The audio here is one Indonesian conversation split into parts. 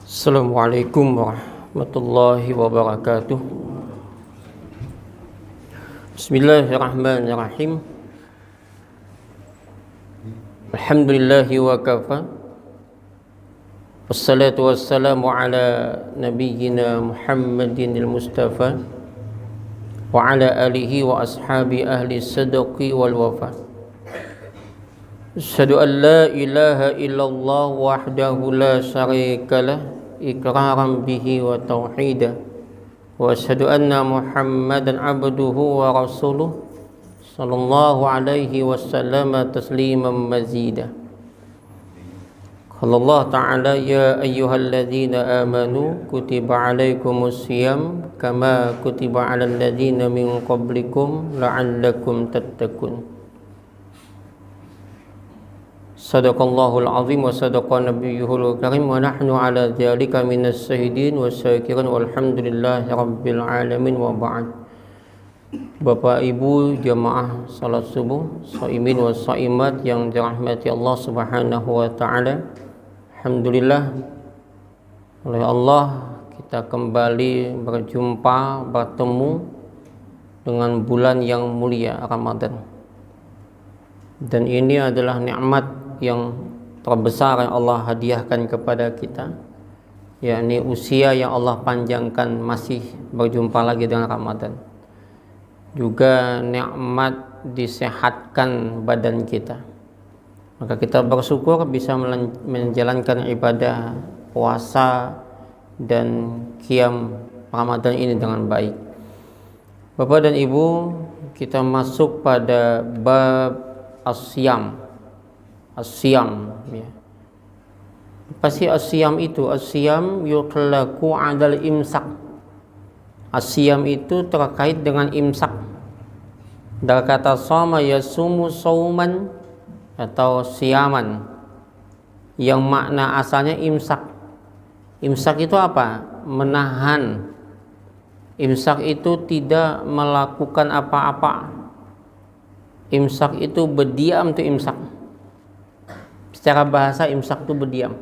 Assalamualaikum warahmatullahi wabarakatuh. Bismillahirrahmanirrahim. Alhamdulillahi wa kafa. Wassalatu wassalamu ala nabiyyina Muhammadin al-Mustafa wa ala alihi wa ashabi ahli sadaqi wal wafa. Asyhadu an la ilaha illallah wahdahu la syarika lah iqraran bihi wa tauhida wa asyhadu anna Muhammadan abduhu wa rasuluh sallallahu alaihi wasallam tasliman mazida. Qala Allah ta'ala ya ayyuhalladzina amanu kutiba alaikumus siyam kama kutiba alal ladzina min qablikum la'allakum tattaqun. Sadaqallahul azim wa sadaqa nabiyyuhul karim wa nahnu ala dzalika minas syahidin wasyakirin walhamdulillahi rabbil alamin wa ba'd. Bapak Ibu jamaah salat subuh, shaimin wa shaimat yang dirahmati Allah Subhanahu wa taala. Alhamdulillah oleh Allah kita kembali berjumpa, bertemu dengan bulan yang mulia Ramadan. Dan ini adalah nikmat yang terbesar yang Allah hadiahkan kepada kita, yakni usia yang Allah panjangkan masih berjumpa lagi dengan Ramadan. Juga nikmat disehatkan badan kita. Maka kita bersyukur bisa menjalankan ibadah puasa dan qiyam Ramadan ini dengan baik. Bapak dan Ibu, kita masuk pada bab as-siyam. As-siyam ya. Apa sih as-siyam itu? As-siyam yutlaqu 'alal imsak. As-siyam itu terkait dengan imsak. Dari kata shoma yasumu sauman atau siyaman yang makna asalnya imsak. Imsak itu apa? Menahan. Imsak itu tidak melakukan apa-apa. Imsak itu berdiam, itu imsak. Secara bahasa imsak itu berdiam.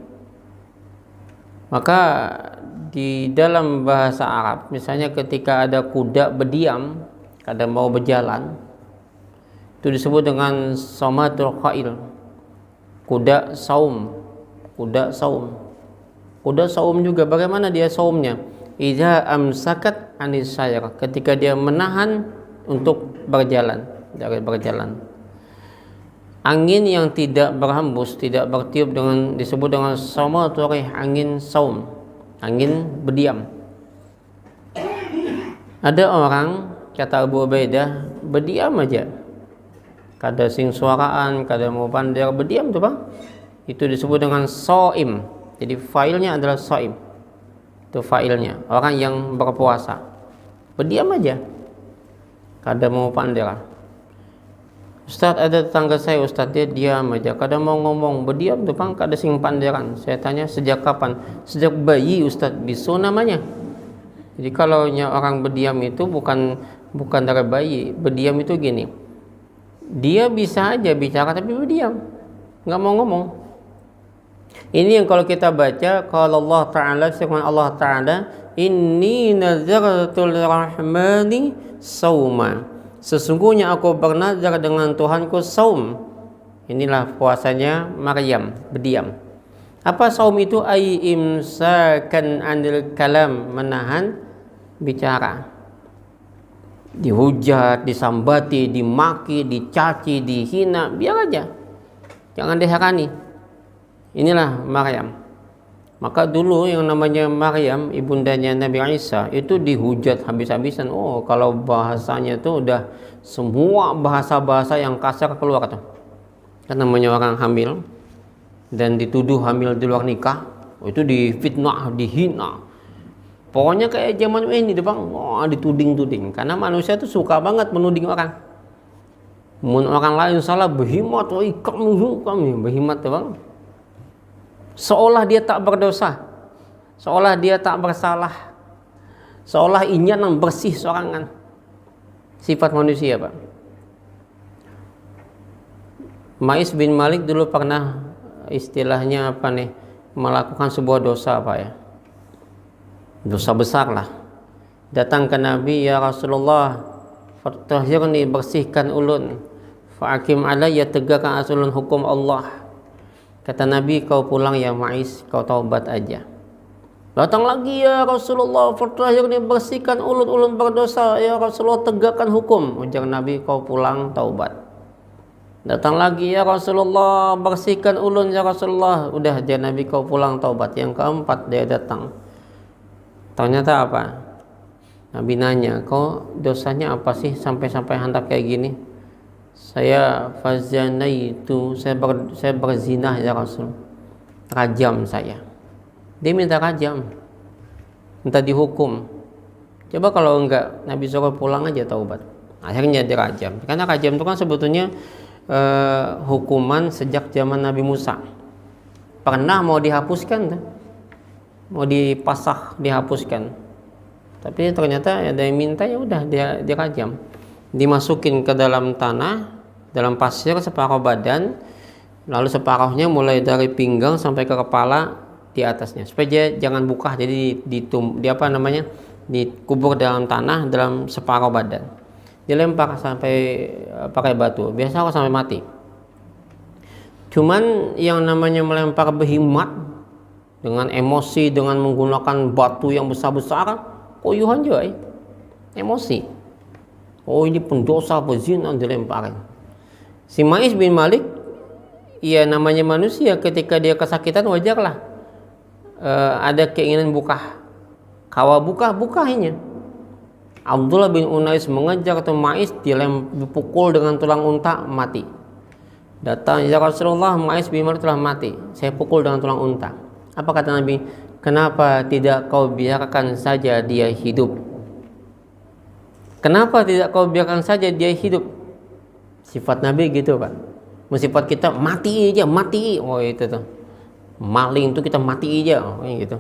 Maka di dalam bahasa Arab misalnya ketika ada kuda berdiam, kadang mau berjalan, itu disebut dengan somatul qail. Kuda saum. Kuda saum. Kuda saum juga bagaimana dia saumnya? Idza amsakat anis sayr, ketika dia menahan untuk berjalan, dari berjalan. Angin yang tidak berhembus, tidak bertiup dengan disebut dengan somatul rih, angin saum, angin berdiam. Ada orang kata Abu Ubaidah berdiam aja, kada sing suaraan, kada mau pandai berdiam tuh bang, itu disebut dengan soim. Jadi failnya adalah soim, itu failnya orang yang berpuasa berdiam aja, kada mau pandai. Ustaz, ada tetangga saya Ustaz, dia diam aja, kadang mau ngomong berdiam tuh bang, kada sing panderan. Saya tanya sejak kapan? Sejak bayi Ustaz, bisu namanya. Jadi kalau orang berdiam itu bukan dari bayi. Berdiam itu gini, dia bisa aja bicara tapi berdiam, nggak mau ngomong. Ini yang kalau kita baca, kalau Allah Ta'ala, firman Allah Ta'ala, inni nazartul rahmani sauma, sesungguhnya aku bernazar dengan Tuhanku saum. Inilah puasanya Maryam, berdiam. Apa saum itu? Ai imsakan anil kalam, menahan bicara. Dihujat, disambati, dimaki, dicaci, dihina, biar aja, jangan diherani. Inilah Maryam. Maka dulu yang namanya Maryam, ibundanya Nabi Isa, itu dihujat habis-habisan. Oh, kalau bahasanya itu udah semua bahasa-bahasa yang kasar keluar tuh. Kan namanya orang hamil dan dituduh hamil di luar nikah, itu difitnah, dihina. Pokoknya kayak zaman ini tuh bang, wah, dituding-tuding. Karena manusia tuh suka banget menuding orang. Orang lain salah, behimat, wah kamu behimat tuh bang. Seolah dia tak berdosa, seolah dia tak bersalah, seolah inya yang bersih sorangan. Sifat manusia pak. Ma'is bin Malik dulu pernah istilahnya apa nih, melakukan sebuah dosa Pak ya, dosa besar lah, datang ke Nabi, ya Rasulullah, fatahhirni, bersihkan ulun, fa'akim alayya, tegakkan asulun hukum Allah. Kata Nabi, kau pulang ya Ma'is, kau taubat aja. Datang lagi, ya Rasulullah, fatahhirni, bersihkan ulun berdosa, ya Rasulullah, tegakkan hukum. Ujar Nabi, kau pulang taubat. Datang lagi, ya Rasulullah, bersihkan ulun, ya Rasulullah. Udah, dia Nabi, kau pulang taubat. Yang keempat dia datang. Ternyata apa? Nabi nanya, kau dosanya apa sih sampai hendak kayak gini? Saya fazanaitu, saya berzina ya Rasul. Rajam saya. Dia minta rajam, minta dihukum. Coba kalau enggak, Nabi suruh pulang aja taubat. Akhirnya dirajam. Karena rajam itu kan sebetulnya hukuman sejak zaman Nabi Musa. Pernah mau dihapuskan, mau dipasah, dihapuskan. Tapi ternyata ada yang minta, ya udah dia dirajam. Dimasukin ke dalam tanah, dalam pasir separuh badan, lalu separuhnya mulai dari pinggang sampai ke kepala di atasnya, supaya dia jangan buka, jadi dikubur dalam tanah dalam separuh badan, dilempar sampai pakai batu, biasa aku sampai mati. Cuman yang namanya melempar behemat dengan emosi, dengan menggunakan batu yang besar-besar, koyuhan juga emosi. Oh, ini pendosa, pezina, dilemparin. Si Ma'is bin Malik, ya namanya manusia, ketika dia kesakitan wajarlah ada keinginan buka. Kawa bukahinya. Abdullah bin Unais mengejar atau Ma'is, dipukul dengan tulang unta, mati. Datang, ya Rasulullah, Ma'is bin Malik telah mati, saya pukul dengan tulang unta. Apa kata Nabi? Kenapa tidak kau biarkan saja dia hidup? Kenapa tidak kau biarkan saja dia hidup? Sifat Nabi gitu Pak. Sifat kita mati aja, mati. Oh itu tuh. Maling itu kita mati aja, oh, gitu.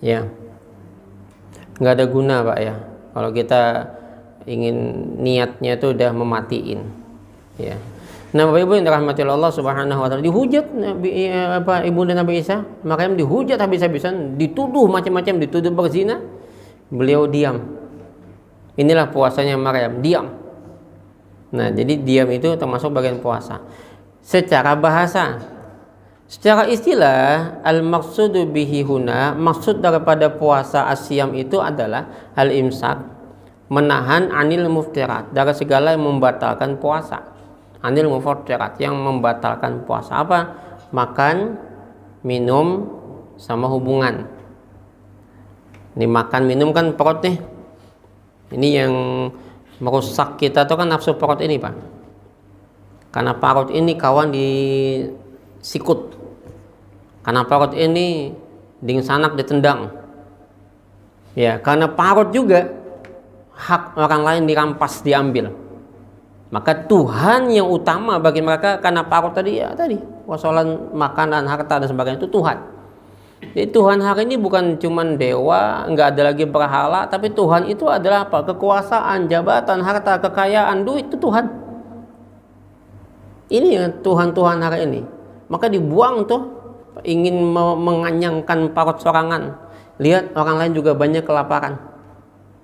Ya. Nggak ada guna Pak ya. Kalau kita ingin niatnya itu udah mematiin. Ya. Nah Bapak Ibu yang dirahmati Allah Subhanahu wa taala, dihujat ibunda Nabi Isa, makanya dihujat habis-habisan, dituduh macam-macam, dituduh berzina. Beliau diam. Inilah puasanya Maryam, diam. Nah, jadi diam itu termasuk bagian puasa. Secara bahasa, secara istilah, al-maqsudu bihi huna, maksud daripada puasa asyam itu adalah al-imsak, menahan anil muftirat, dari segala yang membatalkan puasa. Anil muftirat, yang membatalkan puasa. Apa? Makan, minum, sama hubungan. Ini makan, minum kan perut nih. Ini yang merusak kita tuh kan nafsu perut ini Pak. Karena perut ini kawan di sikut. Karena perut ini ding sanak ditendang. Ya, karena perut juga hak orang lain dirampas, diambil. Maka Tuhan yang utama bagi mereka, karena perut tadi persoalan makanan, harta dan sebagainya, itu Tuhan. Jadi Tuhan hari ini bukan cuman dewa, nggak ada lagi berhala, tapi Tuhan itu adalah apa? Kekuasaan, jabatan, harta, kekayaan, duit, itu Tuhan. Ini Tuhan hari ini. Maka dibuang tuh, ingin menganyangkan perut sorangan. Lihat orang lain juga banyak kelaparan.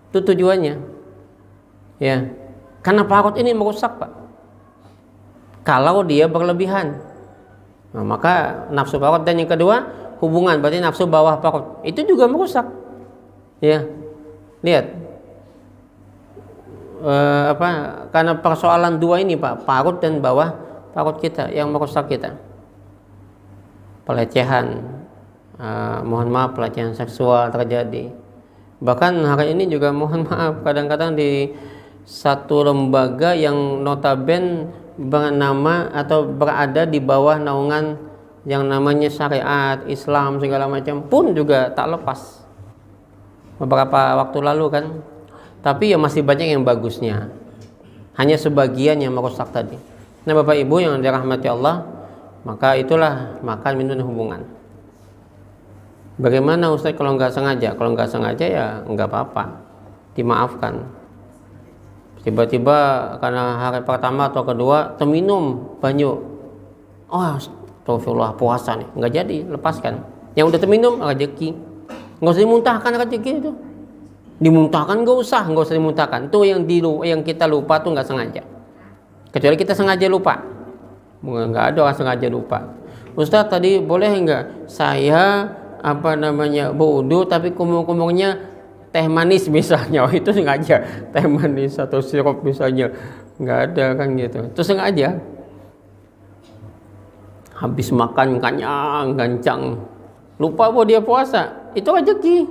Itu tujuannya. Ya, karena perut ini merusak Pak. Kalau dia berlebihan, nah, maka nafsu perut. Dan yang kedua, hubungan, berarti nafsu bawah perut, itu juga merusak. Ya, lihat karena persoalan dua ini Pak, perut dan bawah perut kita yang merusak kita. Pelecehan, mohon maaf, pelecehan seksual terjadi. Bahkan hari ini juga mohon maaf, kadang-kadang di satu lembaga yang notabene bernama atau berada di bawah naungan yang namanya syariat, Islam, segala macam pun juga tak lepas. Beberapa waktu lalu kan. Tapi ya masih banyak yang bagusnya. Hanya sebagian yang merusak tadi. Nah Bapak Ibu yang dirahmati Allah, maka itulah makan, minum, dan hubungan. Bagaimana Ustaz kalau nggak sengaja? Kalau nggak sengaja ya nggak apa-apa, dimaafkan. Tiba-tiba karena hari pertama atau kedua terminum banyak, oh Astagfirullah, puasa nih, nggak jadi, lepaskan. Yang udah terminum rezeki, nggak usah dimuntahkan rezeki itu. Dimuntahkan nggak usah dimuntahkan. Itu yang kita lupa tuh nggak sengaja. Kecuali kita sengaja lupa. Nggak ada orang sengaja lupa. Ustaz tadi boleh nggak saya berwudu tapi kumur-kumurnya teh manis misalnya, itu sengaja teh manis atau sirup misalnya, nggak ada kan gitu. Itu sengaja. Habis makan kenyang gancang, lupa bahwa dia puasa, itu rezeki.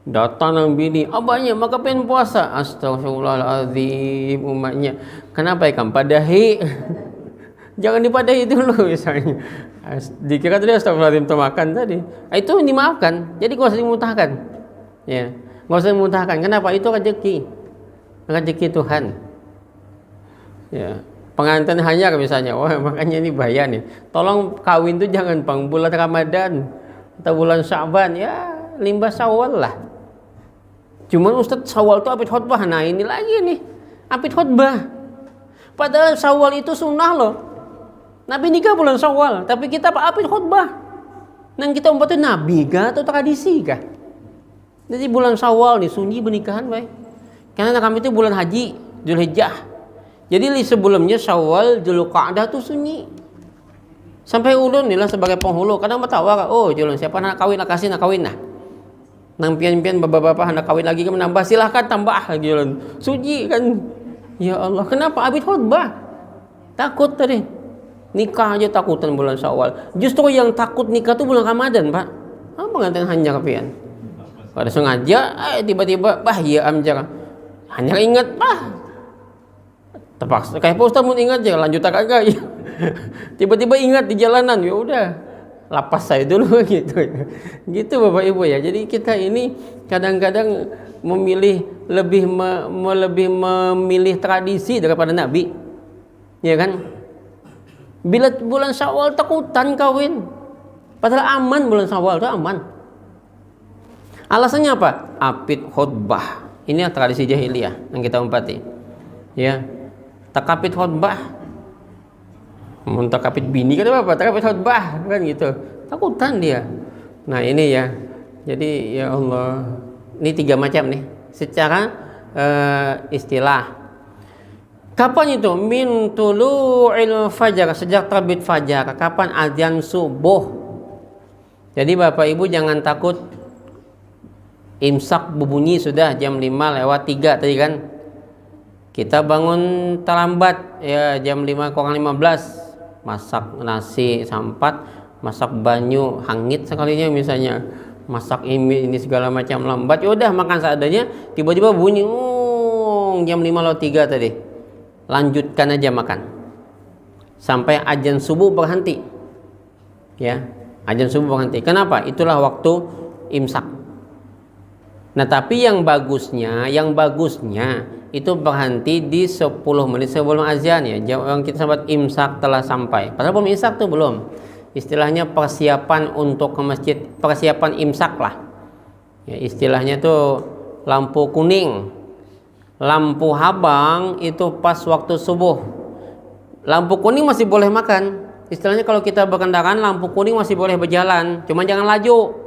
Datang nang bini, abahnya maka pengen puasa, astagfirullahaladzim umatnya. Kenapa ikan padahi? Jangan dipadahi dulu misalnya. Dikira tadi astagfirullahaladzim termakan tadi. Itu dimaafkan. Jadi nggak usah dimuntahkan. Ya, nggak usah dimuntahkan. Kenapa? Itu rezeki. Rezeki Tuhan. Ya. Pengantin hanyar misalnya, wah makanya ini bahaya nih. Tolong kawin tuh jangan bulan Ramadan atau bulan Sya'ban, ya limbah Syawal lah. Cuman Ustadz Syawal tuh apit khutbah, nah ini lagi nih apit khutbah. Padahal Syawal itu sunnah loh. Nabi nikah bulan Syawal, tapi kita apit khutbah. Nang kita umpatnya Nabi kah atau tradisi kah? Jadi bulan Syawal nih sunyi pernikahan baik. Karena kami itu bulan haji, Dzulhijjah. Jadi sebelumnya Syawal, Dzulqa'dah tuh sunyi. Sampai ulun nih lah sebagai penghulu, kadang bertawar, oh julun siapa nak kawin, nak kasih nak kawin nah. Nang pian-pian bapak-bapak nak kawin lagi menambah, silahkan tambah lagi julun. Suci kan. Ya Allah, kenapa abid khutbah? Takut tadi. Nikah aja takutan bulan Syawal. Justru yang takut nikah tuh bulan Ramadan, Pak. Apa pengantin hanya pian? Pada sengaja tiba-tiba ya amjar. Hanya ingat terpaksa kayak Pak Ustaz mau ingat aja lanjut kagak ya. Tiba-tiba ingat di jalanan, ya udah lapas saya dulu gitu. Gitu Bapak Ibu ya. Jadi kita ini kadang-kadang lebih memilih tradisi daripada Nabi. Ya kan? Bila bulan Syawal takutan kawin. Padahal aman bulan Syawal itu aman. Alasannya apa? Apit khutbah. Ini tradisi jahiliyah yang kita umpati. Ya. Takapit khutbah, takapit bini kan apa? Takapit khutbah kan gitu. Takutan dia. Nah ini ya. Jadi ya Allah, ini 3 macam nih. Secara istilah. Kapan itu? Min tulu'il fajar, sejak terbit fajar. Kapan azan subuh? Jadi Bapak Ibu jangan takut. Imsak berbunyi sudah jam 5:03 tadi kan. Kita bangun terlambat ya jam 5:15, masak nasi sampat, masak banyu hangit sekalinya misalnya, masak ini segala macam lambat, ya udah makan seadanya, tiba-tiba bunyi jam 5:03 tadi. Lanjutkan aja makan sampai azan subuh berhenti. Ya, azan subuh berhenti. Kenapa? Itulah waktu imsak. Nah, tapi yang bagusnya itu berhenti di 10 menit sebelum azan ya. Yang kita sebut imsak telah sampai. Padahal belum imsak tuh belum. Istilahnya persiapan untuk ke masjid, persiapan imsak lah. Ya, istilahnya tuh lampu kuning. Lampu habang itu pas waktu subuh. Lampu kuning masih boleh makan. Istilahnya kalau kita berkendaraan lampu kuning masih boleh berjalan, cuma jangan laju.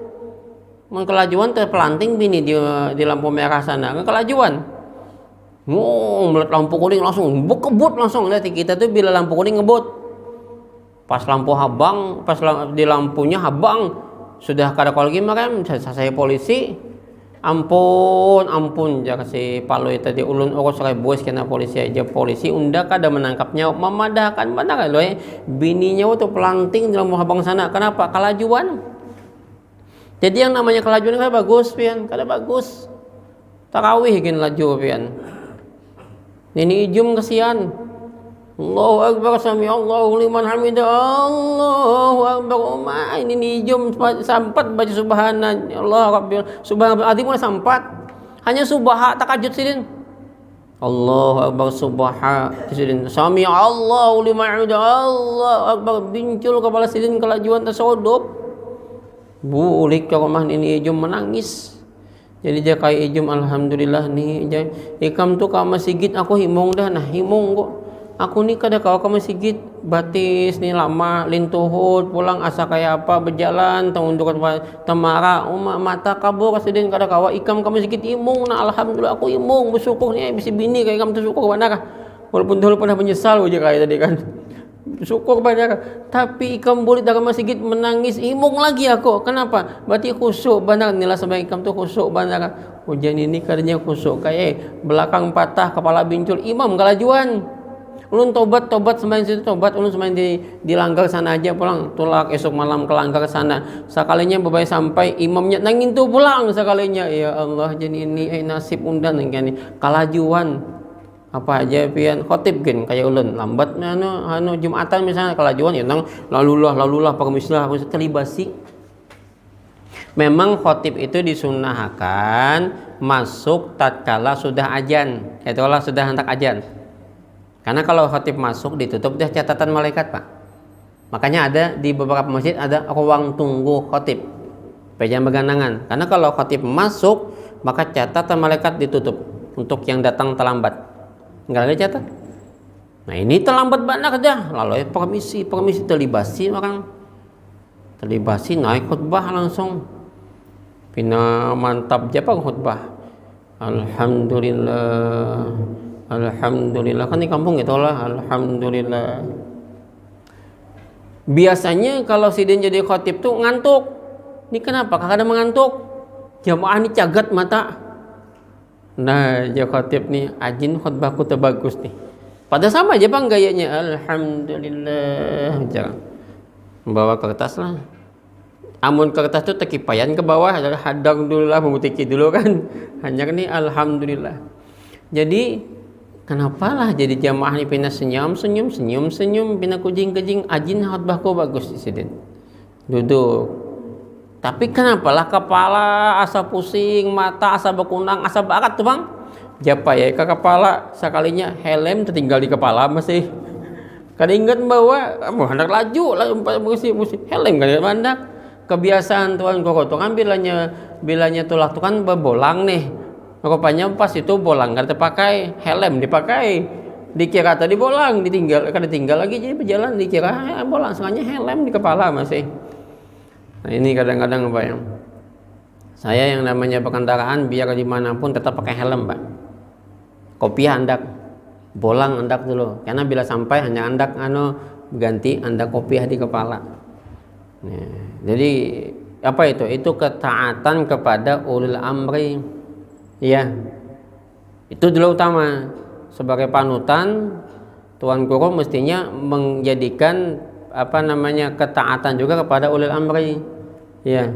Kelajuan terpelanting bini di lampu merah sana, kan kelajuan. Melihat lampu kuning langsung kebut langsung. Lihat kita tuh bila lampu kuning ngebut. Pas lampu habang, pas di lampunya habang sudah kada lagi makan saya polisi. Ampun jangan si paloi tadi ulun urus bos kena polisi aja, polisi unda kada menangkapnya, memadahkan benar loh bininya waktu pelanting di lampu habang sana. Kenapa? Kelajuan. Jadi yang namanya kelajuan kada bagus pian, kada bagus. Tarawih gin laju pian. Ini ijum kesian. Allahu Akbar, sami Allahu liman hamidah, Allahu Akbar. Ini ijum sampat baca subhanallah, Allah Rabbil subhanallah azim mulai sampat. Hanya subha takajud sidin. Allahu Akbar subha sidin. Sami Allahu liman hamidah, Allahu Akbar bincul kepala sidin kelajuan tasawuf. Bulik ke rumah ini ijum menangis. Jadi dia kayak ijum alhamdulillah nih ikam tuh ka masjid aku himong dah nah himong kok aku ni kada kau ke masjid batis ni lama lintuhut pulang asa kayak apa berjalan untuk temara mata kabur kasiden kada kau ikam ke masjid imung na alhamdulillah aku imung bersyukur ni bisa bini kayak ikam tersyukur benar walaupun dulu pernah menyesal aja kayak tadi kan syukur benar tapi ikam boleh dari masjid menangis imung lagi aku kenapa berarti khusyuk benar nilai sebagai ikam tu khusyuk benar hujan ini katanya khusyuk kayak belakang patah kepala bincul imam kalajuan ulun tobat semain situ tobat ulun semain di langgar sana aja pulang tulak esok malam ke langgar sana sekalinya berbaya sampai imamnya nangin tu pulang sekalinya ya Allah jadi ini nasib undan ini kalajuan apa aja pian khotib gen kayak ulun lambat anu Jumatan misalnya kalajuan ya nang lalulah permislah terlibasi memang khotib itu disunahkan masuk tatkala sudah ajan itulah sudah hendak ajan. Karena kalau khotib masuk ditutup dah catatan malaikat pak. Makanya ada di beberapa masjid ada ruang tunggu khotib. Jangan beganangan. Karena kalau khotib masuk maka catatan malaikat ditutup untuk yang datang terlambat. Enggak ada catat. Nah ini terlambat banget dah. Lalu permisi terlibasi orang. Terlibasi naik khutbah langsung. Pina mantap je pak khutbah. Alhamdulillah kan di kampung itulah alhamdulillah. Biasanya kalau sidin jadi khotib tuh ngantuk. Ini kenapa? Kadang mengantuk. Jamaah ini cagat mata. Nah, jadi khotib nih ajin khutbahku terbagus nih. Pada sama aja bang gayanya alhamdulillah. Jangan membawa kertas lah. Amun kertas tuh tekipayan ke bawah adalah hadang dulu lah memutiki dulu kan. Hanya nih alhamdulillah. Jadi kenapa lah jadi jamaah ni pina senyum pina kujing ajin khutbahku bagus di sini duduk tapi kenapa lah kepala asa pusing mata asa berkunang asa barat tuh bang japa ya ke kepala sekalinya helm tertinggal di kepala masih kada ingat bawa hendak laju lah musik helm kada mandak kebiasaan tuan kokotongan bilanya tulah tuh kan berbolang nih rupanya pas itu bolang kan terpakai helm dipakai dikira tadi bolang ditinggal lagi jadi berjalan dikira bolang sengaja helm di kepala masih. Nah ini kadang-kadang apa ya saya yang namanya berkendaraan biar dimanapun tetap pakai helm pak kopiah andak bolang andak dulu karena bila sampai hanya andak ganti andak kopiah di kepala. Nah, jadi apa itu ketaatan kepada ulil amri. Iya, itu dulu utama sebagai panutan tuan guru mestinya menjadikan ketaatan juga kepada ulil amri. Ya,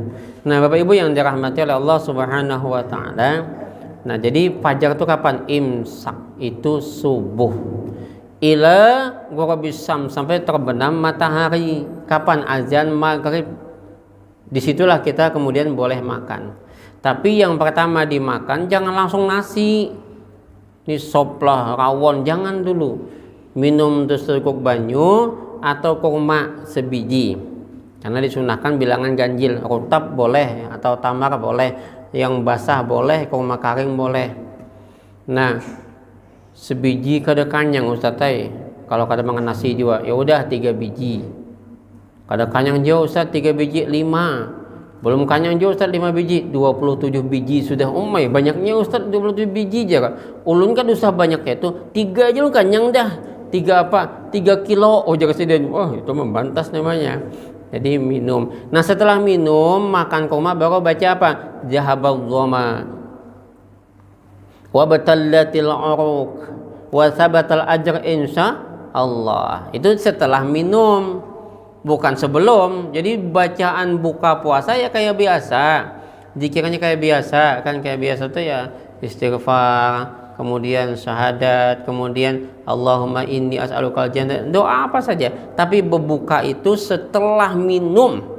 nah bapak ibu yang dirahmati oleh Allah Subhanahu Wa Taala. Nah jadi fajar itu kapan? Imsak itu subuh. Ila ghurabis syams sampai terbenam matahari. Kapan? Azan maghrib. Disitulah kita kemudian boleh makan. Tapi yang pertama dimakan jangan langsung nasi. Ini sop lah, rawon, jangan dulu. Minum secukupnya banyu atau kurma sebiji. Karena disunahkan bilangan ganjil. Rutab boleh atau tamar boleh, yang basah boleh, kurma kering boleh. Nah, sebiji kada kanyang Ustaz kalau kada makan nasi juga, ya udah 3 biji. Kada kanyang jauh Ustaz 3 biji 5. Belum kanyang jauh Ustaz 5 biji 27 biji sudah banyaknya Ustaz 27 biji aja ulun kan usah banyaknya itu 3 aja lu kanyang dah 3 kilo jaga sidin itu membantas namanya jadi minum. Nah setelah minum makan kurma baru baca apa jahabal dhama wa batallatil uruq wa sabatal ajr insya Allah itu setelah minum bukan sebelum. Jadi bacaan buka puasa ya kayak biasa, zikirnya kayak biasa kan, kayak biasa tuh ya istighfar, kemudian syahadat, kemudian Allahumma inni as'alukal jannah, doa apa saja. Tapi berbuka itu setelah minum.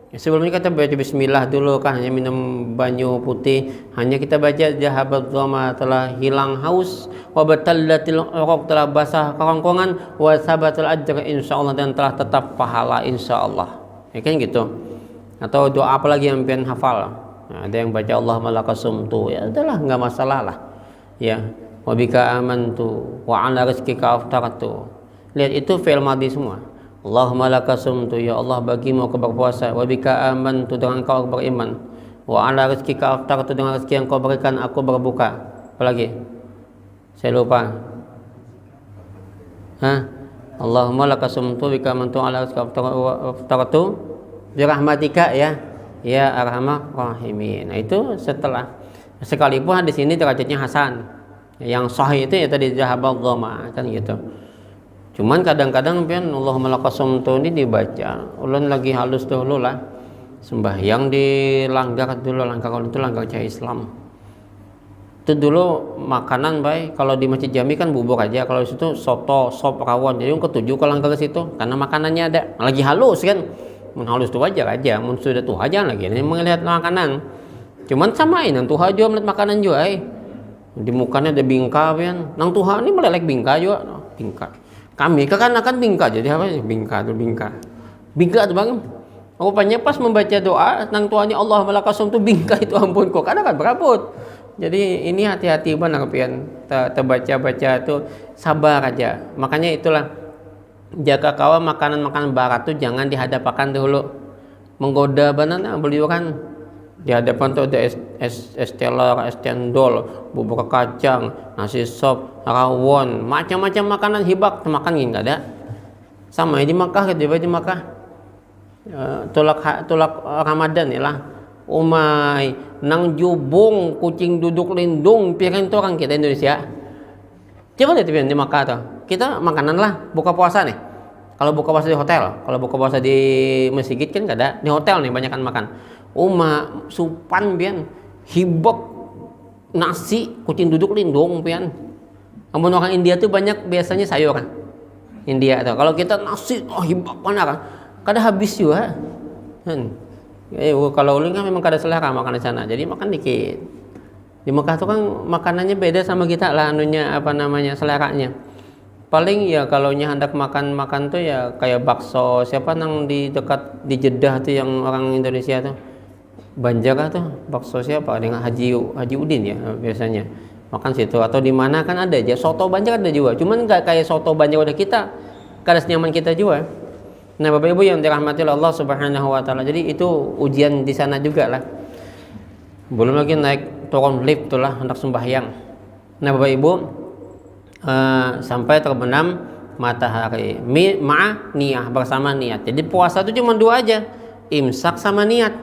Sebelumnya kita baca bismillah dulu kan, hanya minum banyu putih, hanya kita baca jahabat dhama telah hilang haus, wa batallatil uruq telah basah kerongkongan, wa sabatul ajr insyaallah dan telah tetap pahala insyaallah. Ya kan gitu. Atau doa apa lagi yang pian hafal? Nah, ada yang baca Allahumma lakasumtu, ya udahlah enggak masalah lah. Ya. wa bika amantu wa ala rizqika aftartu. Lihat, itu fi'il madhi semua. Allahumma laka sumtu, ya Allah bagimu aku berpuasa, wa bika amantu, dengan kau beriman, wa ala rizqika aftartu, dengan rezeki yang kau berikan aku berbuka. Apalagi? Saya lupa. Allahumma laka sumtu bika amantu ala rizqika aftartu bi rahmatika ya arhamar rahimin. Nah, itu setelah, sekalipun di sini derajatnya hasan. Yang sahih itu ya tadi zahabal dhamma kan gitu. Cuman kadang-kadang pian Allahumma laka sumtu ini dibaca ulun lagi halus dulu lah. Sembahyang dilanggar dulu, langgar itu langgar cahaya Islam. Itu dulu makanan baik, kalau di Masjid Jami kan bubur aja, kalau di situ soto, sop, rawon. Jadi yang ketujuh kalau langgar ke situ karena makanannya ada. Lagi halus kan. Mun halus tuh wajar aja, mun sudah tuh aja lagi ini melihat makanan. Cuman samain nang tuha juga melihat makanan juga di mukanya ada bingka kan. Nang tuha ini melelek bingka juga, bingka. Kami kekanakan bingka, jadi apa sih bingka tuh bingka. Bingka tuh Bang. Rupanya pas membaca doa nang tuanya Allah malakasum tuh bingka itu ampun kok karena kan berabot. Jadi ini hati-hati benar pian terbaca-baca tuh sabar aja. Makanya itulah jaga kawa makanan-makanan barat tuh jangan dihadapkan dulu, menggoda banana beliau kan di hadapan tuh ada es teler, es cendol, bubur kacang, nasi sop, rawon, macam-macam makanan hibak makan nggak ada. Sama di Makkah di Makkah tulak Ramadan ya lah umai nang jubung kucing duduk lindung piring tuh orang kita Indonesia. Coba lihat di Makkah tuh. Kita makanan lah buka puasa nih. Kalau buka puasa di hotel, kalau buka puasa di masjid kan nggak ada. Di hotel nih banyakan makan. Supan pian, hibak nasi, kucing duduk lindung pian. Ampun orang India tuh banyak biasanya sayur kan. India tuh. Kalau kita nasi, hibak mana kan? Kada habis juga. Kalau ulun kan memang kada selera makan di sana. Jadi makan dikit. Di Mekah tuh kan makanannya beda sama kita lah anunya apa namanya seleranya. Paling ya kalau hendak makan tuh ya kayak bakso siapa nang di dekat di Jeddah tuh yang orang Indonesia tuh Banjar tuh bakso siapa dengan Haji Udin ya biasanya makan situ atau di mana kan ada aja soto Banjar ada juga cuman nggak kayak soto Banjar udah kita kada senyaman kita juga. Nah Bapak Ibu yang dirahmati Allah Subhanahu Wa Taala, jadi itu ujian di sana juga lah. Belum lagi naik turun lift tuh lah hendak sembahyang. Nah Bapak Ibu sampai terbenam matahari niyah bersama niat. Jadi puasa itu cuma dua aja, imsak sama niat.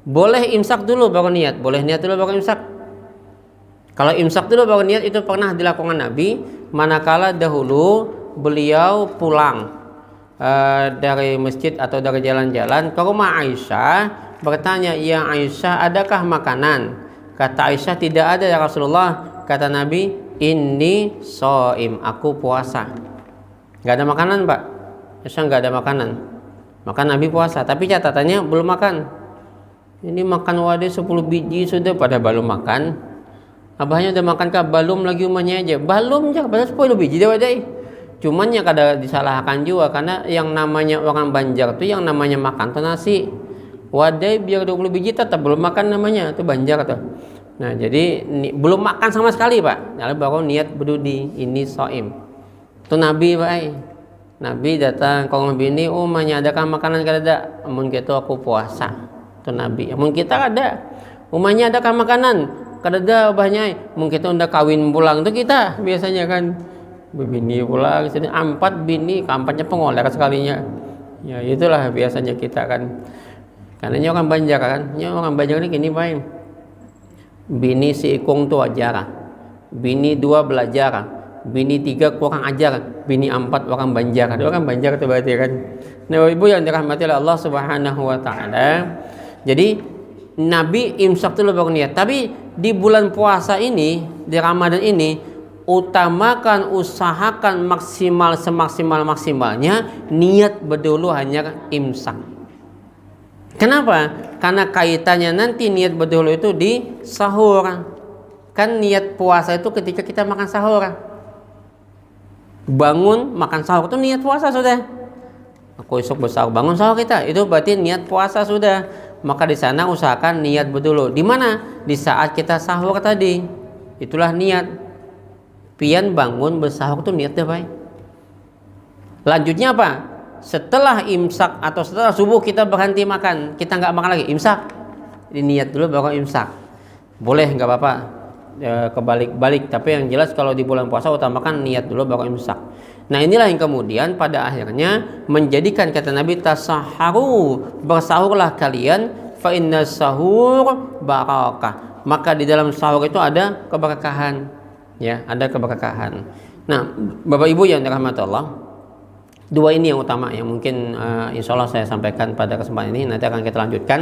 Boleh imsak dulu baru niat, boleh niat dulu baru imsak. Kalau imsak dulu baru niat itu pernah dilakukan Nabi manakala dahulu beliau pulang dari masjid atau dari jalan-jalan ke rumah Aisyah, bertanya, "Ya Aisyah, adakah makanan?" Kata Aisyah, "Tidak ada ya Rasulullah." Kata Nabi, "Inni shaim, aku puasa." Gak ada makanan Pak. Aisyah gak ada makanan. Maka Nabi puasa, tapi catatannya belum makan. Ini makan wadah 10 biji sudah pada belum makan. Abahnya udah makan kah? Belum lagi umahnya aja. Belum aja, pada 10 biji dah wadah. Cuman ya kada disalahkan juga karena yang namanya orang Banjar tuh yang namanya makan tuh nasi. Wadah biar 20 biji tetap belum makan namanya, itu Banjar tuh. Nah, jadi belum makan sama sekali, Pak. Lalu baru niat berdudi, ini shaim. Itu Nabi, Pak. Nabi datang ke rumah bini, umahnya adakah makanan kada ada? Amun gitu aku puasa. Itu Nabi. Amun kita ada. Umahnya adakah makanan? Kada ada ubahnya. Amun kita udah kawin pulang tuh kita biasanya kan bini pulang sini 4 bini, keempatnya pengoler sekalinya. Ya itulah biasanya kita kan. Karena ini orang Banjar kan. Ini orang Banjar ini gini Pak. Bini si ikung tuh ajar. Bini 2 belajar. Bini 3 kurang ajar. Bini 4 orang Banjar. Ada orang Banjar itu berarti kan. Nah Ibu yang dirahmati Allah Subhanahu Wa Taala. Jadi Nabi imsak dulu baru niat. Tapi di bulan puasa ini, di Ramadan ini, utamakan, usahakan maksimal semaksimal-maksimalnya niat berdulu hanya imsak. Kenapa? Karena kaitannya nanti niat berdulu itu di sahur. Kan niat puasa itu ketika kita makan sahur. Bangun makan sahur itu niat puasa sudah. Aku esok besar bangun sahur kita, itu berarti niat puasa sudah. Maka di sana usahakan niat berdulu. Di mana? Di saat kita sahur tadi. Itulah niat. pian bangun bersahur tuh niatnya baik. Lanjutnya apa? Setelah imsak atau setelah subuh kita berhenti makan, kita nggak makan lagi, imsak. Jadi niat dulu baru imsak. Boleh, nggak apa-apa, kebalik-balik. Tapi yang jelas kalau di bulan puasa utamakan niat dulu baru imsak. Nah inilah yang kemudian pada akhirnya menjadikan kata Nabi, tasaharu, bersahurlah kalian, fa inna sahur barakah. Maka di dalam sahur itu ada keberkahan, ya, ada keberkahan. Nah Bapak Ibu yang dirahmati Allah, dua ini yang utama yang mungkin insya Allah saya sampaikan pada kesempatan ini. Nanti akan kita lanjutkan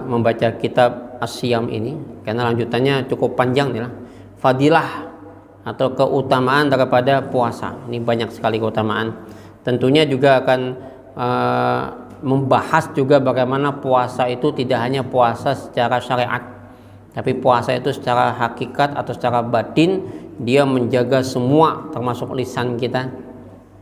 membaca kitab As-Siyam ini, karena lanjutannya cukup panjang nih lah. Fadilah atau keutamaan daripada puasa, ini banyak sekali keutamaan. Tentunya juga akan membahas juga bagaimana puasa itu tidak hanya puasa secara syariat, tapi puasa itu secara hakikat atau secara batin. Dia menjaga semua, termasuk lisan kita,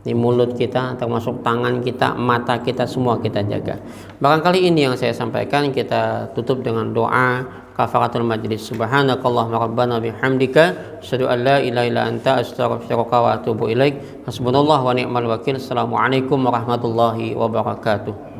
di mulut kita, termasuk tangan kita, mata kita, semua kita jaga. Barangkali ini yang saya sampaikan. Kita tutup dengan doa kafaratul majlis. Subhanakallahumma rabbana bihamdika asyhadu an la ilaha illa anta astaghfiruka wa atubu ilaik. Hasbunallahu wa ni'mal wakil. Assalamualaikum warahmatullahi wabarakatuh.